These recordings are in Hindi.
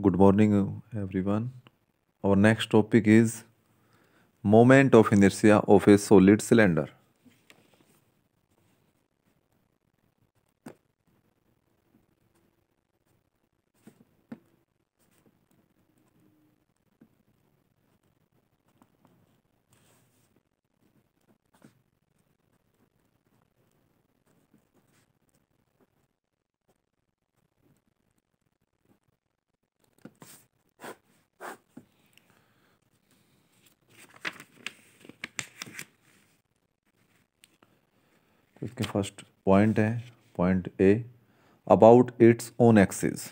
Good morning, everyone. Our next topic is moment of inertia of a solid cylinder. तो इसके फर्स्ट पॉइंट है point A about it's own axis.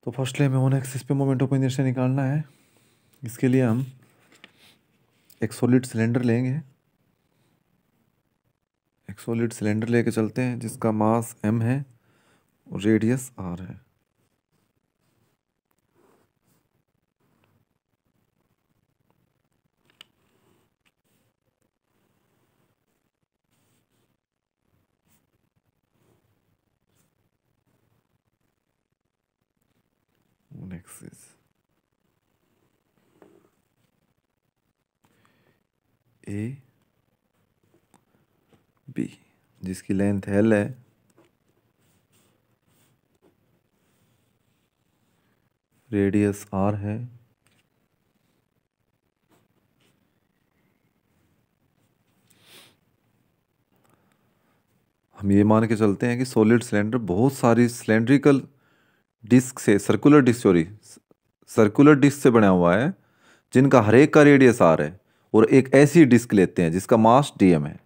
तो फर्स्टली हमें ओन एक्सिस पे मोमेंट ऑफ इनर्शिया निकालना है. इसके लिए हम एक सॉलिड सिलेंडर लेंगे. एक सॉलिड सिलेंडर लेके चलते हैं जिसका मास m है और रेडियस r है. ओन एक्सिस ए बी जिसकी लेंथ l है, रेडियस r है. हम ये मान के चलते हैं कि सॉलिड सिलेंडर बहुत सारी सिलेंड्रिकल डिस्क से सर्कुलर डिस्क से बना हुआ है जिनका हर एक का रेडियस r है. और एक ऐसी डिस्क लेते हैं जिसका मास dm है.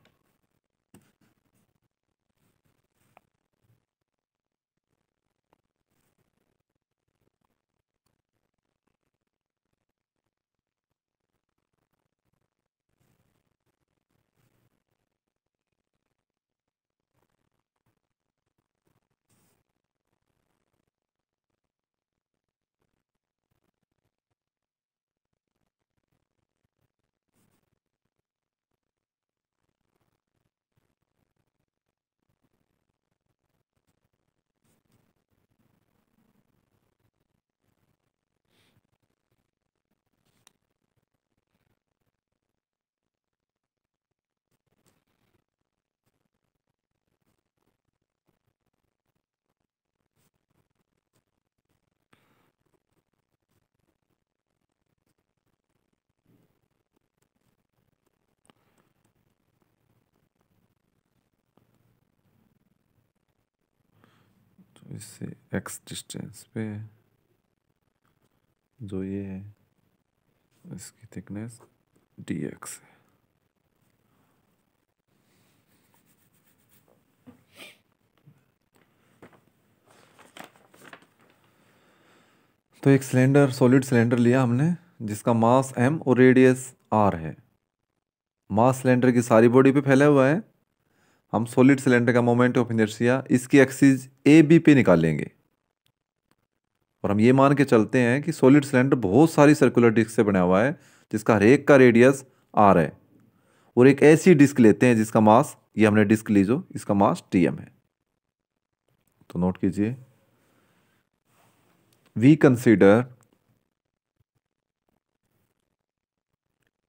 तो इससे x डिस्टेंस पे जो ये है इसकी थिकनेस dx है. तो एक सॉलिड सिलेंडर लिया हमने जिसका मास m और रेडियस r है. मास सिलेंडर की सारी बॉडी पे फैला हुआ है. हम सॉलिड सिलेंडर का मोमेंट ऑफ इनर्शिया इसकी एक्सिस ए बी पे निकालेंगे. और हम ये मान के चलते हैं कि सॉलिड सिलेंडर बहुत सारी सर्कुलर डिस्क से बना हुआ है जिसका हर एक का रेडियस r है. और एक ऐसी डिस्क लेते हैं जिसका मास, ये हमने डिस्क ली जो इसका मास dm है. तो नोट कीजिए, we consider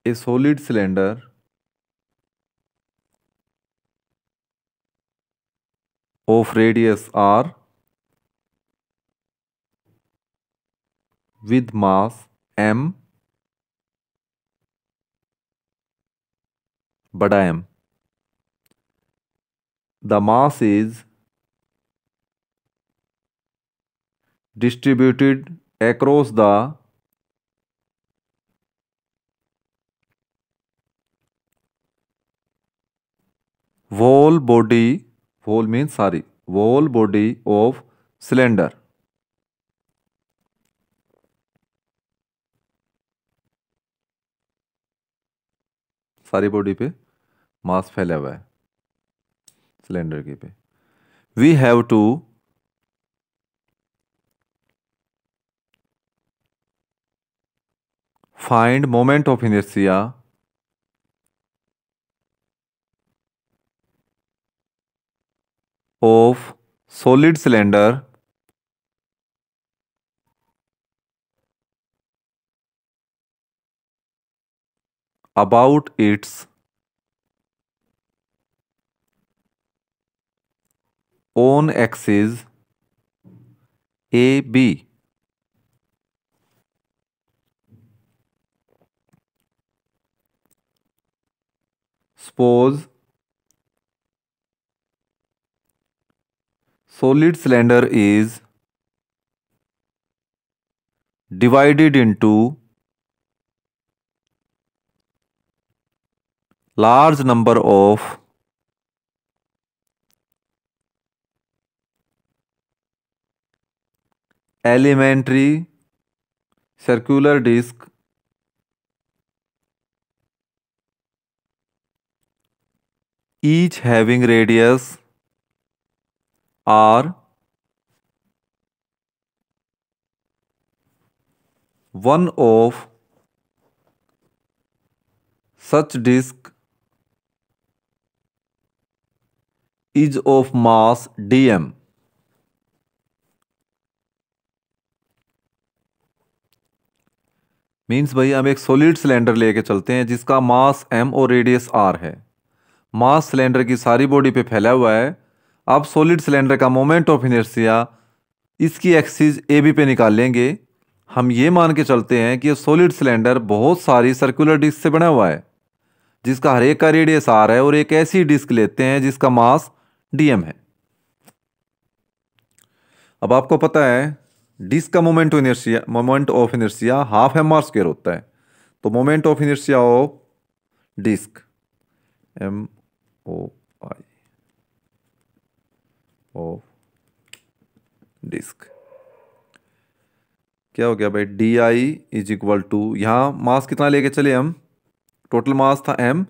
a solid cylinder of radius r with mass m बड़ा M. The mass is distributed across the whole body of cylinder. सारी बॉडी पे मास फैला हुआ है सिलेंडर के पे. We have to find moment of inertia of solid cylinder about its own axis AB. Suppose solid cylinder is divided into large number of elementary circular disc each having radius r. One of such disc is of mass dm. Means भाई हम एक सॉलिड सिलेंडर लेके चलते हैं जिसका मास m और रेडियस r है। मास सिलेंडर की सारी बॉडी पे फैला हुआ है। अब सॉलिड सिलेंडर का मोमेंट ऑफ इनर्शिया इसकी एक्सिस ए बी पे निकाल लेंगे। हम ये मान के चलते हैं कि ये सॉलिड सिलेंडर बहुत सारी सर्कुलर डिस्क से बना हुआ है जिसका हर एक का रेडियस आर है, और एक ऐसी डिस्क लेते हैं जिसका मास डीएम है। अब आपको पता है डिस्क का moment of inertia half M R square होता है। तो moment of inertia of disc M O I of disc क्या हो गया भाई, D I is equal to, यहाँ मास कितना लेके चले हम, टोटल मास था m,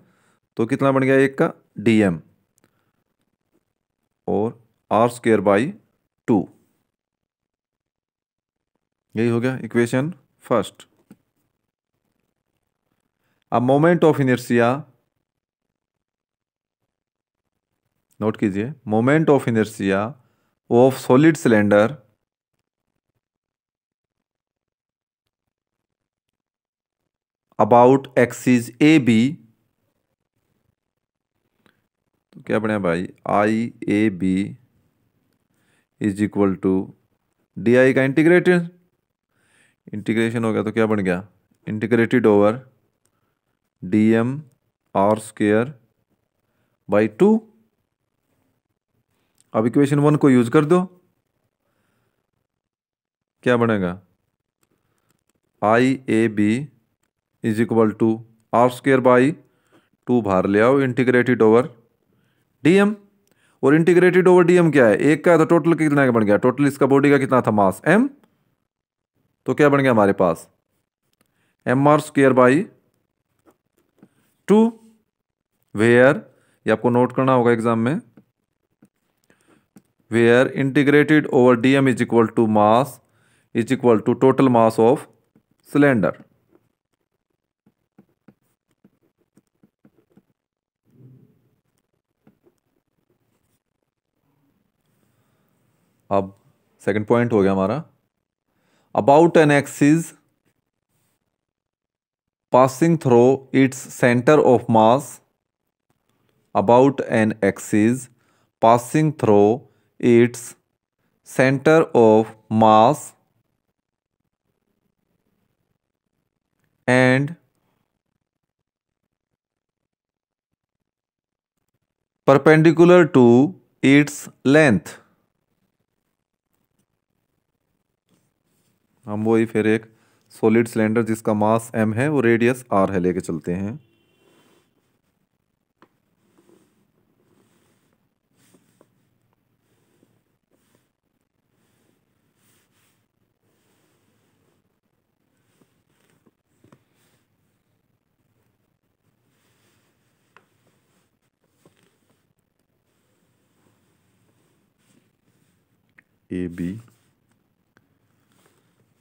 तो कितना बन गया एक का डी एम और आर स्क्वेयर बाई 2। यही हो गया इक्वेशन फर्स्ट। अब मोमेंट ऑफ इनर्शिया नोट कीजिए, moment of inertia of solid cylinder about axis A B, तो क्या बने भाई I A B is equal to D I का इंटीग्रेशन हो गया, तो क्या बन गया integrated over D M R square by 2। अब इक्वेशन 1 को यूज कर दो, क्या बनेगा I A B is equal to R square by 2 बाहर ले आओ, इंटीग्रेटेड ओवर डी एम। और इंटीग्रेटेड ओवर डी एम क्या है, एक का है, तो टोटल कितना का बन गया, टोटल इसका बॉडी का कितना था मास m, तो क्या बन गया हमारे पास M R square by 2। Where, ये आपको नोट करना होगा एग्जाम में, where integrated over D M is equal to mass is equal to total mass of cylinder. अब सेकंड पॉइंट हो गया हमारा, about an axis passing through its center of mass, about an axis passing through its center of mass and perpendicular to its length। हम वही फिर एक सॉलिड सिलेंडर जिसका मास m है और रेडियस r है लेके चलते हैं। A B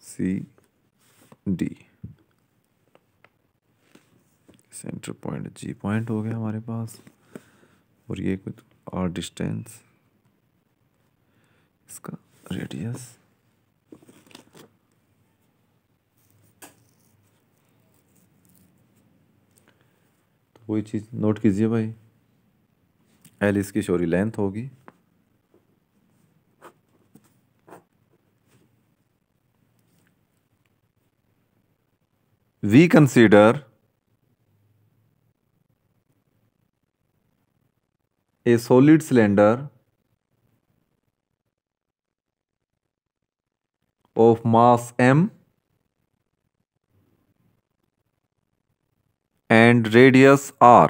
C D, centre point G point हो गया हमारे पास, और ये कुछ और डिस्टेंस, इसका रेडियस। तो वही चीज़ नोट कीजिए भाई, एल इसकी शोरी लेंथ होगी, we consider a solid cylinder of mass m and radius r.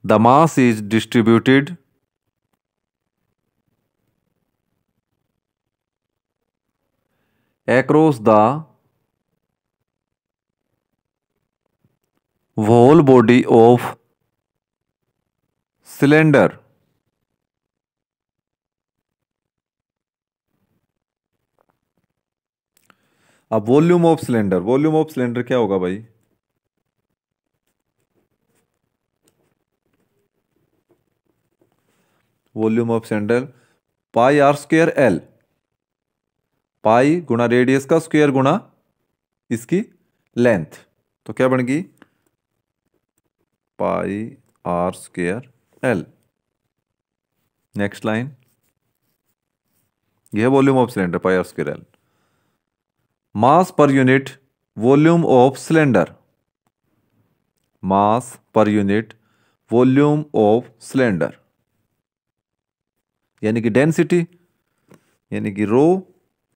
The mass is distributed across the whole body of cylinder. अब volume of cylinder, volume of cylinder क्या होगा भाई? Volume of cylinder pi R square L, pi गुणा रेडियस का स्क्वायर गुणा इसकी लेंथ, तो क्या बन गई? Pi R square L. Next line, यह volume of cylinder pi R square L. Mass per unit volume of cylinder, mass per unit volume of cylinder, यानी कि डेंसिटी, यानी कि rho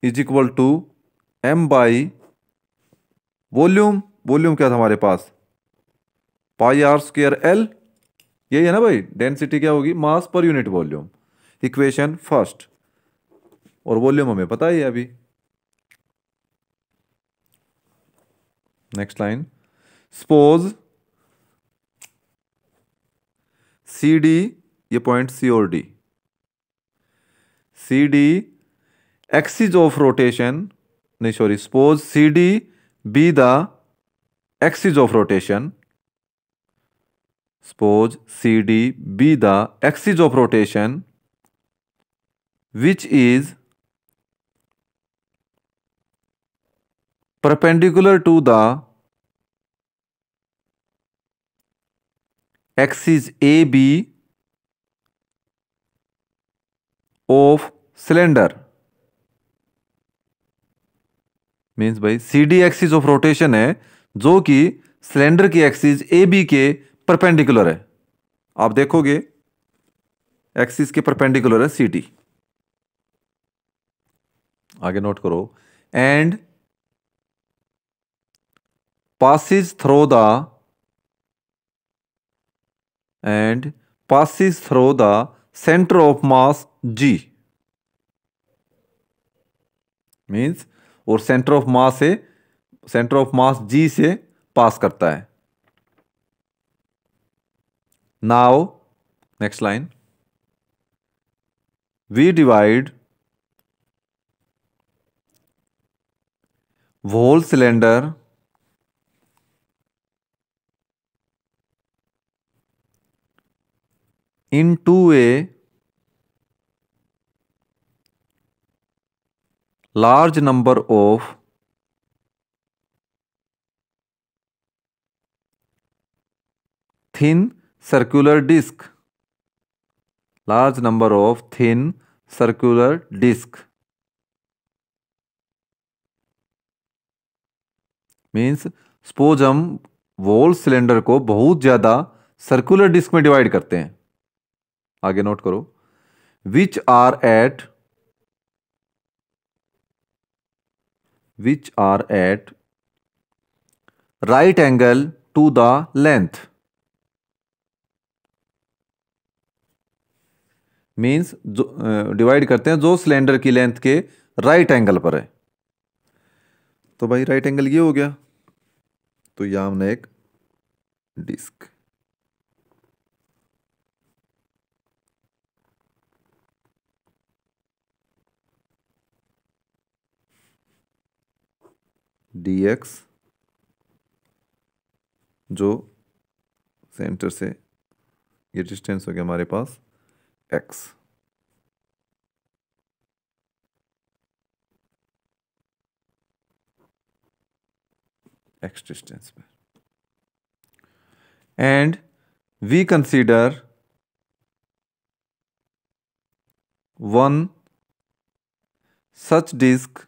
is equal to M by volume. Volume क्या था हमारे पास? पाई आर स्क्वायर एल, यही है ना भाई। डेंसिटी क्या होगी? Mass per unit volume, equation first, और वॉल्यूम हमें पता ही है अभी। Next line, suppose C D, ये पॉइंट सी और D, C D axis of rotation, नहीं sorry, suppose C D be the axis of rotation, suppose CD be the axis of rotation which is perpendicular to the axis AB of cylinder। Means भाई CD एक्सिस ऑफ रोटेशन है जो कि सिलेंडर की एक्सिस AB के परपेंडिकुलर है। आप देखोगे एक्सिस के परपेंडिकुलर है CD। आगे नोट करो, and passes through the center of mass G, means और सेंटर ऑफ मास G से पास करता है। Now next line, we divide whole cylinder into a large number of thin circular disc, large number of thin circular disc, means suppose हम वॉल सिलेंडर को बहुत ज्यादा सर्कुलर डिस्क में डिवाइड करते हैं। आगे नोट करो, which are at right angle to the length, means जो डिवाइड करते हैं जो सिलेंडर की लेंथ के राइट एंगल पर है। तो भाई राइट एंगल ये हो गया, तो यहां हमने एक डिस्क, dx, जो सेंटर से ये डिस्टेंस हो गया हमारे पास x। x डिस्टेंस पे। And we consider one such disc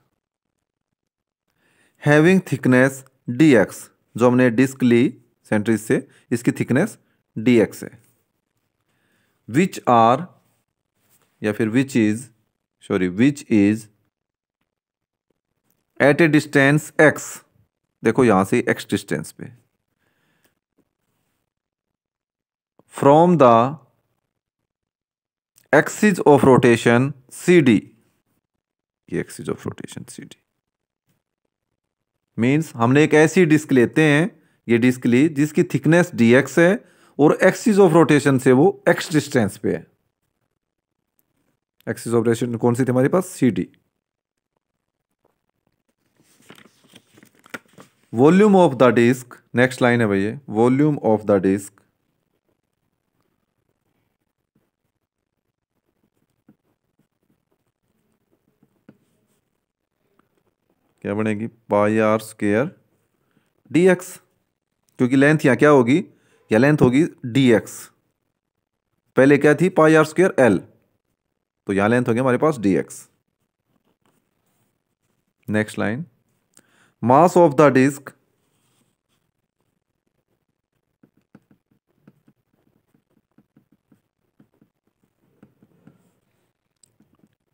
having thickness dx, जो हमने डिस्क ली सेंटर से, इसकी थिकनेस dx है। विच आर, या फिर which is at a distance x, देखो यहां से x डिस्टेंस पे, from the axis of rotation CD, ये axis of rotation CD means हमने एक ऐसी डिस्क लेते हैं, ये डिस्क ली जिसकी थिकनेस dx है और एक्सिस ऑफ रोटेशन से वो x डिस्टेंस पे है। एक्सिस ऑफ रोटेशन कौन सी थी हमारे पास? CD। Volume of the disc, next line है भैया, वॉल्यूम ऑफ द डिस्क क्या बनेगी? पाई आर स्क्वायर dx, क्योंकि लेंथ यहां क्या होगी? या लेंथ होगी dx, पहले क्या थी? पाई आर स्क्वायर l, तो यहां लेंथ हो गया हमारे पास dx। Next line, mass of the disc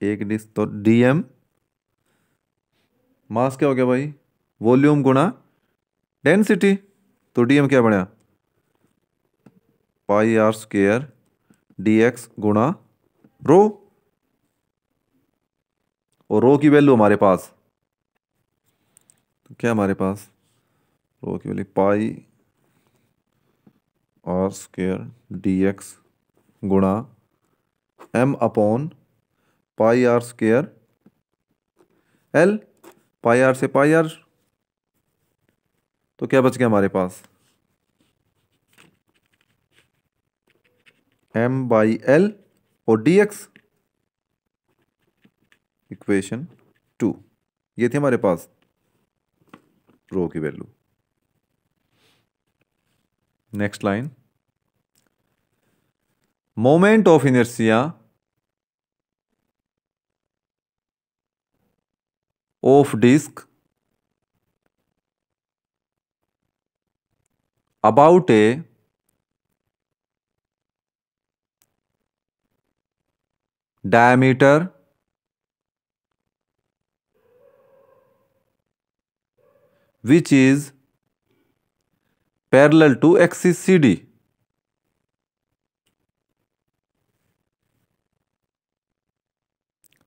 एक डिस्क तो dm, मास क्या हो गया भाई? वॉल्यूम गुणा डेंसिटी, तो dm क्या बना? पाई आर स्क्वायर dx गुणा रो, और रो की वैल्यू हमारे पास, तो क्या हमारे पास रो की value pi R square dx गुणा m upon pi R square l, pi R से पाई आर, तो क्या बच गया हमारे पास? m बाई l और dx, इक्वेशन 2, ये थी हमारे पास रो की value. Next line, moment of inertia of disc about a diameter which is parallel to axis CD।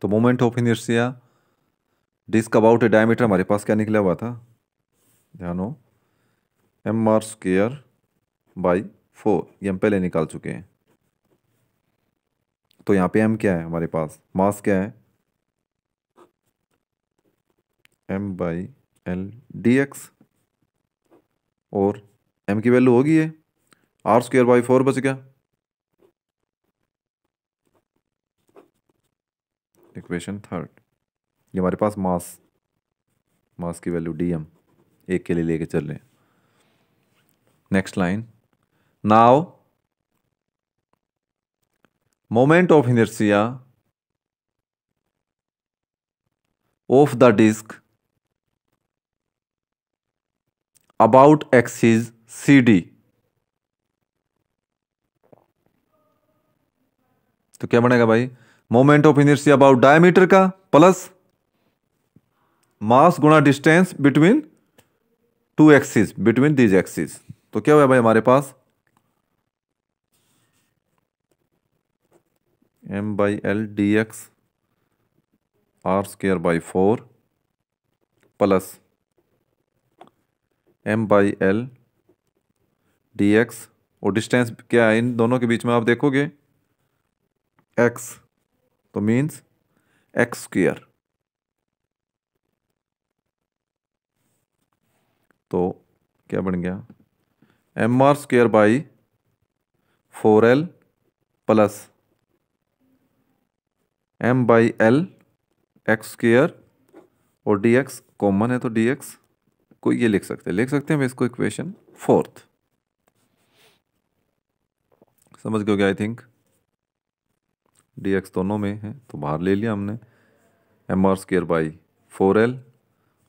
तो moment of inertia disc about a diameter हमारे पास क्या निकला हुआ था? ध्यान हो, एम आर स्क्वायर बाई 4, ये हम पहले निकाल चुके हैं। तो यहाँ पे m क्या है हमारे पास? मास क्या है? m बाई एल dx, और m की वैल्यू होगी ये आर स्क्वायर बाई 4 बच गया, इक्वेशन 3। ये हमारे पास मास की वैल्यू dm, एक के लिए लेके चल रहे हैं। Next line, now moment of inertia of the disc about axis CD, तो क्या बनेगा भाई? Moment of inertia about diameter का प्लस मास गुणा distance between two axis, between these axis, तो क्या हुआ भाई हमारे पास? m by L dx R square by 4 plus m by L dx, और डिस्टेंस क्या है इन दोनों के बीच में आप देखोगे x, तो मीन्स x स्क्वायर। तो क्या बन गया, M R square by 4L plus M by L X square, और डी एक्स कॉमन है तो डी एक्स को ये लिख सकते हैं हम इसको इक्वेशन 4th। समझ गए क्या? आई थिंक डी एक्स दोनों में है तो बाहर ले लिया हमने, M R square by 4L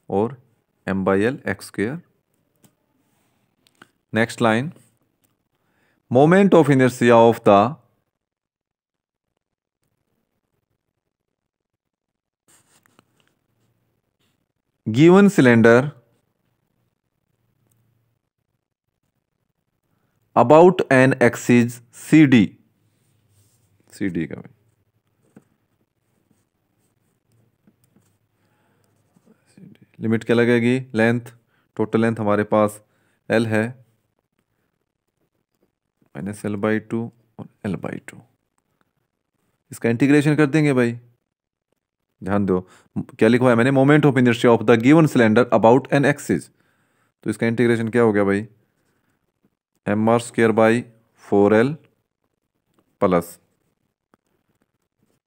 और M by L X square. Next line, moment of inertia of the given cylinder about an axis C D, C D का भाई लिमिट क्या लगेगी, लेंथ, टोटल लेंथ हमारे पास L है माइनस एल बाई टू और L बाई टू, इसका इंटीग्रेशन कर देंगे भाई। ध्यान दो क्या लिखा है मैंने, moment of inertia of the given cylinder about an axis, तो इसका इंटीग्रेशन क्या हो गया भाई, M R square by 4L plus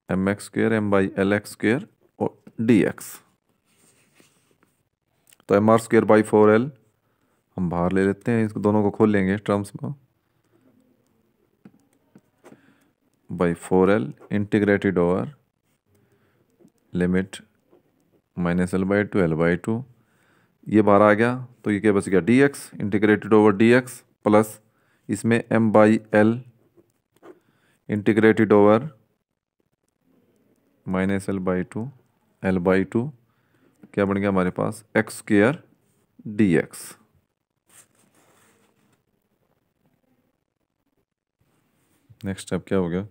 M X square M by L X square और डी एक्स। तो M R square by 4L हम बाहर ले लेते हैं, इसको दोनों को खोल लेंगे टर्म्स को, by 4L integrated over limit minus L by two L by two, ये बाहर आ गया तो ये क्या बच गया, D X integrated over D X plus इसमें M by L integrated over minus L by two L by two, क्या बन गया हमारे पास, X square D X. Next step क्या हो गया,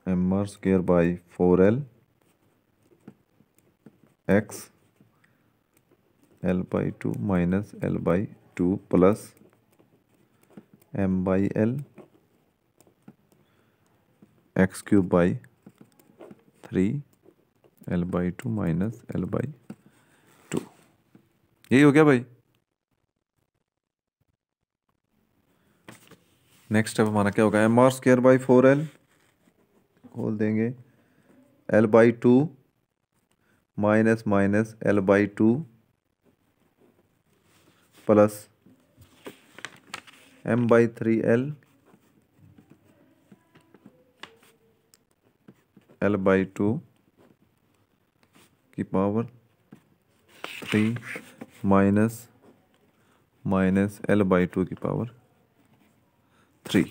M R square by 4L X L by two minus L by two plus M by L X cube by 3 L by two minus L by two, यही हो गया भाई। नेक्स्ट स्टेप हमारा क्या होगा, M R square by 4L खोल देंगे, L by two minus minus L by two plus M by 3L L by two की power 3 minus minus L by two की पावर 3।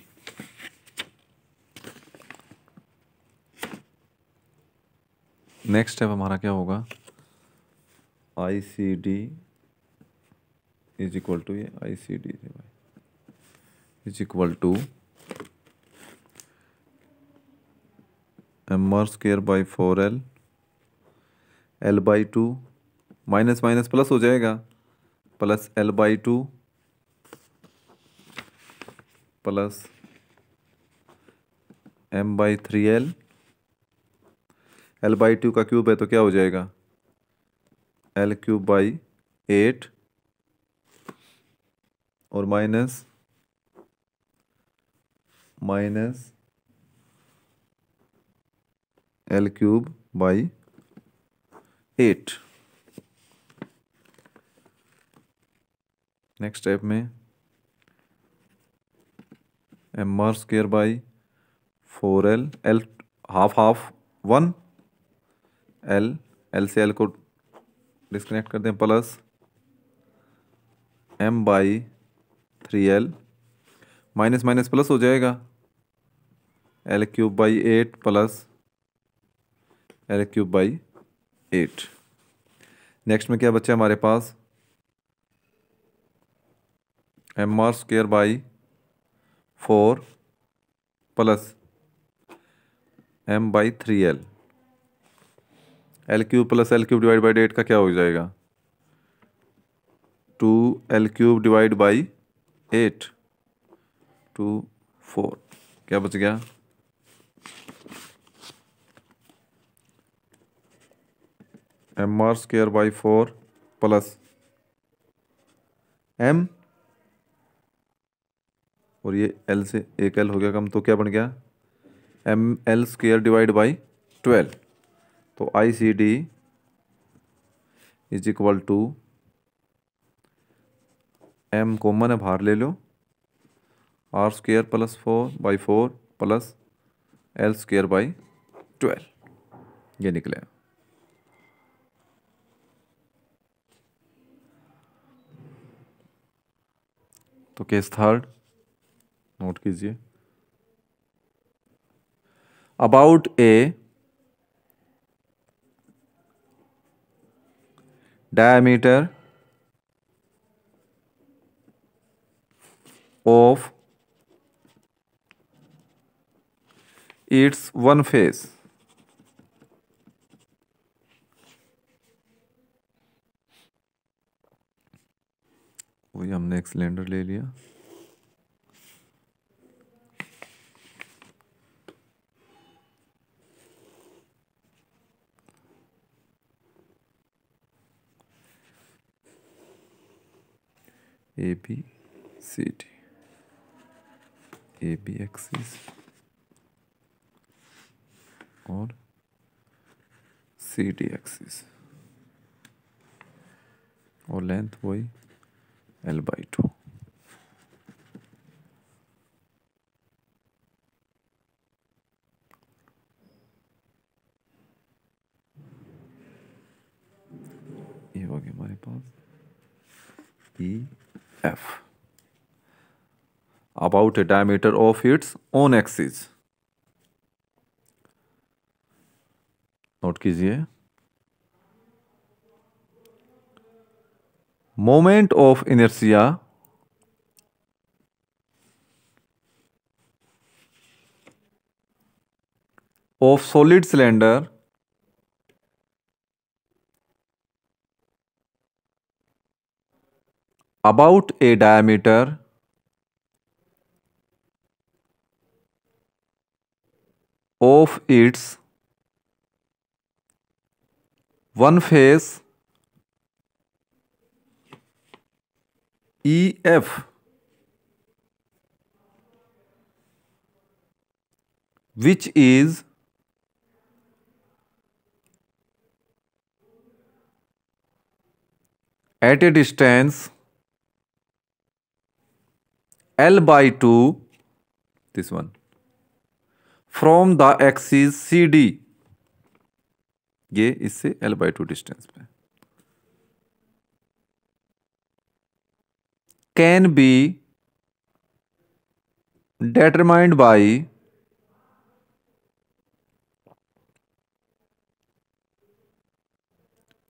नेक्स्ट स्टेप हमारा क्या होगा, I C D is equal to, ये I C D is equal to M R square by 4L L by two minus minus plus हो जाएगा, plus L by two plus M by 3L, L by to का क्यूब है तो क्या हो जाएगा, एल क्यूब बाई 8 और minus minus L cube by 8। Next step में M R square by 4L L half half 1 L, L से एल को डिस्कनेक्ट कर दें, plus M by 3L minus minus plus हो जाएगा, L cube by 8 plus L cube by 8। Next में क्या बचा हमारे पास, M R square by 4 plus M by 3L, L cube plus L cube divide by 8 का क्या हो जाएगा, 2L क्यूब डिवाइड बाई 8 2 4, क्या बच गया, M R square by 4 plus M, और ये एल से एक एल हो गया कम, तो क्या बन गया M L square divide by 12। तो I C D is equal to M common है बाहर ले लो, R square plus 4/4 plus L square by 12, ये निकले। तो केस थर्ड नोट कीजिए। About a diameter of its one face, वही हमने एक सिलेंडर ले लिया, A B C D, A B axis और सी डी एक्सिस, और लेंथ वही L/2। ये हो गया हमारे पास E F about a diameter of its own axis. Note कीजिए, moment of inertia of solid cylinder about a diameter of its one face EF which is at a distance L/2, this one, from the axis CD, ये इससे L/2 डिस्टेंस पे, can be determined by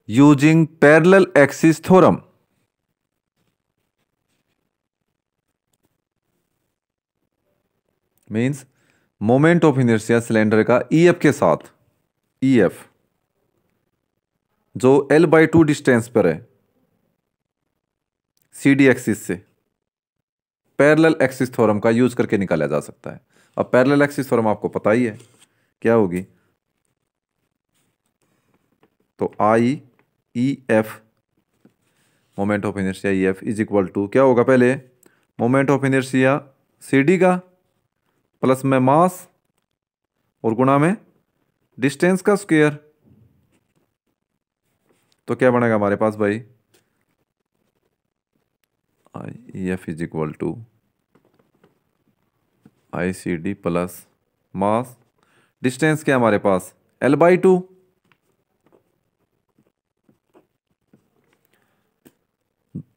using parallel axis theorem। Means moment of inertia cylinder का EF के साथ, EF जो L/2 डिस्टेंस पर है CD एक्सिस से, पैरेलल एक्सिस थ्योरम का यूज करके निकाला जा सकता है। अब पैरेलल एक्सिस थ्योरम आपको पता ही है क्या होगी, तो IEF moment of inertia EF is equal to क्या होगा, पहले मोमेंट ऑफ इनर्शिया CD का प्लस में मास और गुणा में डिस्टेंस का स्क्वायर। तो क्या बनेगा हमारे पास भाई, IEF is equal to ICD plus mass, distance क्या हमारे पास L/2,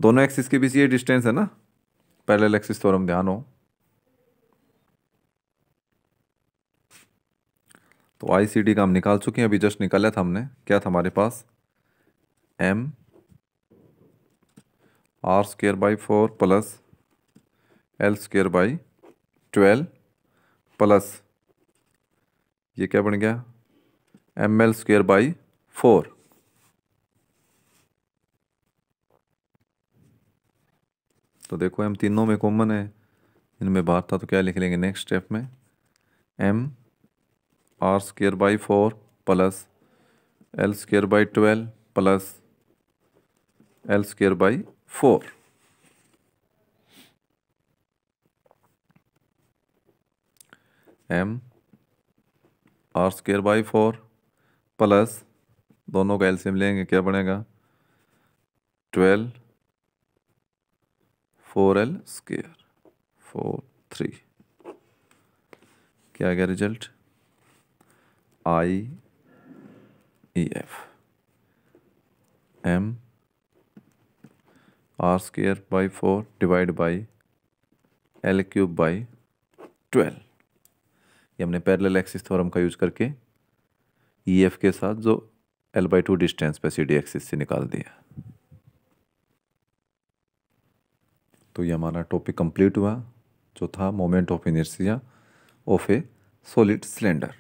दोनों एक्सिस के बीच ये डिस्टेंस है ना, पैरेलल एक्सिस थ्योरम ध्यान हो। तो ICD का हम निकाल चुके हैं, अभी जस्ट निकाला था हमने, क्या था हमारे पास M R² by 4 plus L² by 12 plus ये क्या बन गया ML² बाई 4। तो देखो M तीनों में कॉमन है, इनमें बाहर था, तो क्या लिख लेंगे नेक्स्ट स्टेप में, M R² by 4 plus L² by 12 plus L square by 4। M R square by 4 plus, दोनों का एलसीएम लेंगे क्या बनेगा, 12 4L स्क्वायर 4 3। क्या आ गया result, IEF M R square by 4 divide by L cube by 12। ये हमने पैरेलल एक्सिस थ्योरम का यूज करके EF के साथ जो L/2 डिस्टेंस पे CD एक्सिस से निकाल दिया। तो ये हमारा टॉपिक कंप्लीट हुआ, जो था moment of inertia of A solid cylinder.